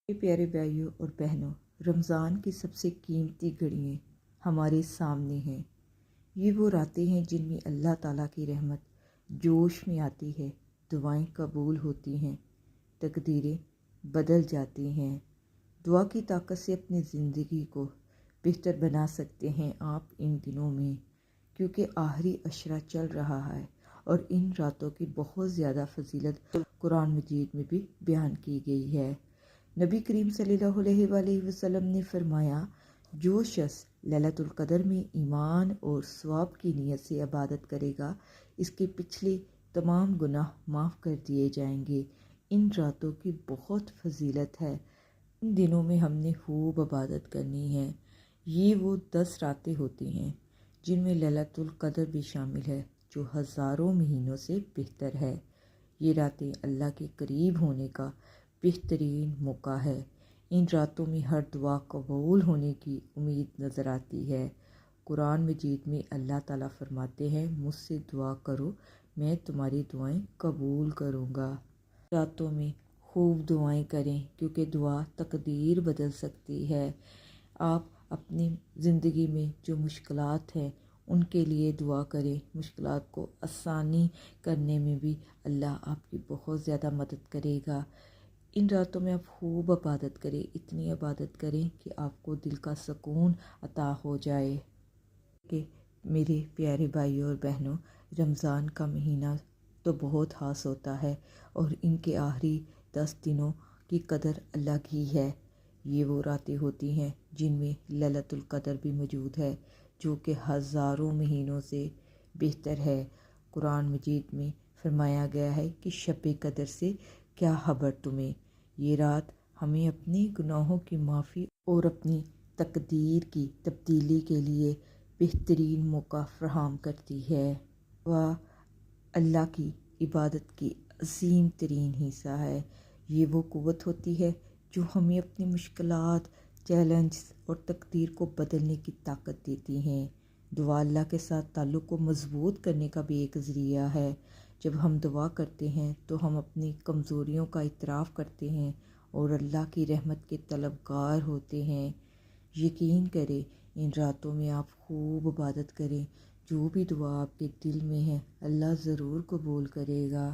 پیارے بھائیوں اور بہنوں، رمضان کی سب سے قیمتی گھڑیاں ہمارے سامنے ہیں۔ یہ وہ راتیں ہیں جن میں اللہ تعالیٰ کی رحمت جوش میں آتی ہے، دعائیں قبول ہوتی ہیں، تقدیریں بدل جاتی ہیں۔ دعا کی طاقت سے اپنی زندگی کو بہتر بنا سکتے ہیں آپ ان دنوں میں، کیونکہ آخری عشرہ چل رہا ہے اور ان راتوں کی بہت زیادہ فضیلت قرآن مجید میں بھی بیان کی گئی ہے۔ نبی کریم صلی اللہ علیہ وآلہ وسلم نے فرمایا، جو شخص لیلۃ القدر میں ایمان اور ثواب کی نیت سے عبادت کرے گا، اس کے پچھلے تمام گناہ معاف کر دیے جائیں گے۔ ان راتوں کی بہت فضیلت ہے۔ ان دنوں میں ہم نے خوب عبادت کرنی ہے۔ یہ وہ 10 راتیں ہوتی ہیں جن میں لیلۃ القدر بھی شامل ہے، جو ہزاروں مہینوں سے بہتر ہے۔ یہ راتیں اللہ کے قریب ہونے کا بہترین موقع ہے۔ ان راتوں میں ہر دعا قبول ہونے کی امید نظر آتی ہے۔ قرآن مجید میں اللہ تعالیٰ فرماتے ہیں، مجھ سے دعا کرو، میں تمہاری دعائیں قبول کروں گا۔ راتوں میں خوب دعائیں کریں، کیونکہ دعا تقدیر بدل سکتی ہے۔ آپ اپنی زندگی میں جو مشکلات ہیں ان کے لیے دعا کریں۔ مشکلات کو آسانی کرنے میں بھی اللہ آپ کی بہت زیادہ مدد کرے گا۔ ان راتوں میں آپ خوب عبادت کریں، اتنی عبادت کریں کہ آپ کو دل کا سکون عطا ہو جائے۔ کہ میرے پیارے بھائیوں اور بہنوں، رمضان کا مہینہ تو بہت خاص ہوتا ہے اور ان کے آخری 10 دنوں کی قدر الگ ہی ہے۔ یہ وہ راتیں ہوتی ہیں جن میں لیلۃ القدر بھی موجود ہے، جو کہ ہزاروں مہینوں سے بہتر ہے۔ قرآن مجید میں فرمایا گیا ہے کہ شب قدر سے کیا خبر تمہیں۔ یہ رات ہمیں اپنے گناہوں کی معافی اور اپنی تقدیر کی تبدیلی کے لیے بہترین موقع فراہم کرتی ہے۔ وہ اللہ کی عبادت کی عظیم ترین حصہ ہے۔ یہ وہ قوت ہوتی ہے جو ہمیں اپنی مشکلات، چیلنجز اور تقدیر کو بدلنے کی طاقت دیتی ہیں۔ دعا اللہ کے ساتھ تعلق کو مضبوط کرنے کا بھی ایک ذریعہ ہے۔ جب ہم دعا کرتے ہیں تو ہم اپنی کمزوریوں کا اعتراف کرتے ہیں اور اللہ کی رحمت کے طلبگار ہوتے ہیں۔ یقین کریں، ان راتوں میں آپ خوب عبادت کریں۔ جو بھی دعا آپ کے دل میں ہے اللہ ضرور قبول کرے گا۔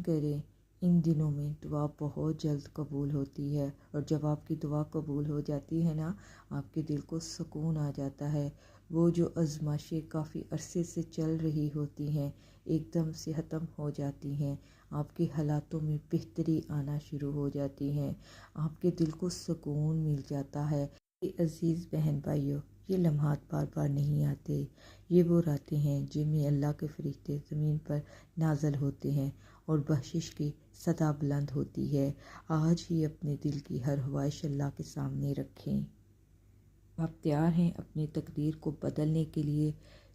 کریں، ان دنوں میں دعا بہت جلد قبول ہوتی ہے، اور جب آپ کی دعا قبول ہو جاتی ہے نا، آپ کے دل کو سکون آ جاتا ہے۔ وہ جو آزمائشیں کافی عرصے سے چل رہی ہوتی ہیں ایک دم سے ختم ہو جاتی ہیں، آپ کے حالاتوں میں بہتری آنا شروع ہو جاتی ہیں، آپ کے دل کو سکون مل جاتا ہے۔ عزیز بہن بھائیوں، یہ لمحات بار بار نہیں آتے۔ یہ وہ راتیں ہیں جن میں اللہ کے فرشتے زمین پر نازل ہوتے ہیں اور بخشش کی صدا بلند ہوتی ہے۔ آج ہی اپنے دل کی ہر خواہش اللہ کے سامنے رکھیں۔ آپ تیار ہیں اپنی تقدیر کو بدلنے کے لیے،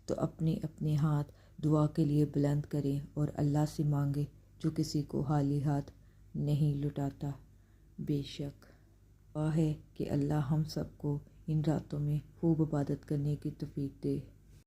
تو اپنے اپنے ہاتھ دعا کے لیے بلند کریں اور اللہ سے مانگیں، جو کسی کو خالی ہاتھ نہیں لوٹاتا۔ بے شک دعا ہے کہ اللہ ہم سب کو ان راتوں میں خوب عبادت کرنے کی توفیق دے۔